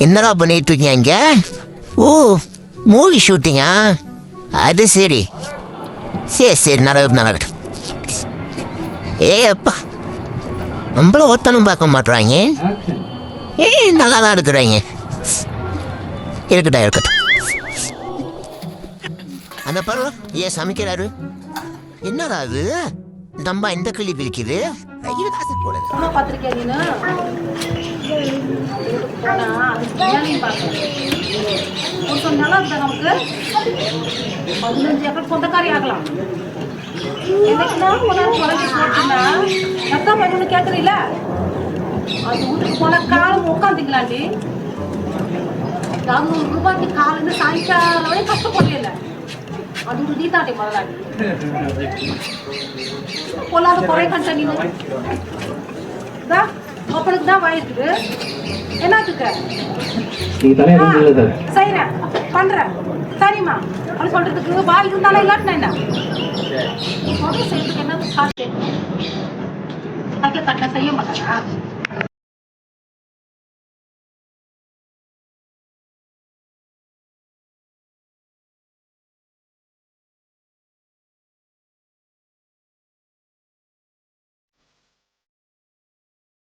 என்னடா பண்ணிட்டு இருக்கீங்க இங்க? ஓ, மூவி ஷூட்டிங்கா? அது சரி சரி சரி, நடக்கட்டும். அப்பா, நம்மள ஒத்தனும் பார்க்க மாட்டுறாங்க. நல்லா தான் இருக்கிறாங்க. இருக்கட்டும். அந்த பருவம் ஏன் சமைக்கிறாரு? என்னடா அது, நம்ம இந்த கிளி பிரிக்குது. சொந்தக்காரி ஆகலாம். கேக்குறீல, அது வீட்டுக்கு போன காலம் உட்காந்துக்கலாண்டி. 400 ரூபாய்க்கு காலையில சாயங்காலம் வரை கஷ்டப்படல. அது ஒரு நீதாண்டி முதலாளி. பொல்லாத குறை கண்ட நீ அப்பனுக்கு தான் வாயிருக்குது. என்னத்துக்கு செய்யறேன் பண்றேன் சரிம்மா அப்படி சொல்றதுக்கு வாய் இருந்தாலும் இல்லாட்டினா என்ன செய்யறதுக்கு என்ன கட்ட செய்ய மாட்டாங்க.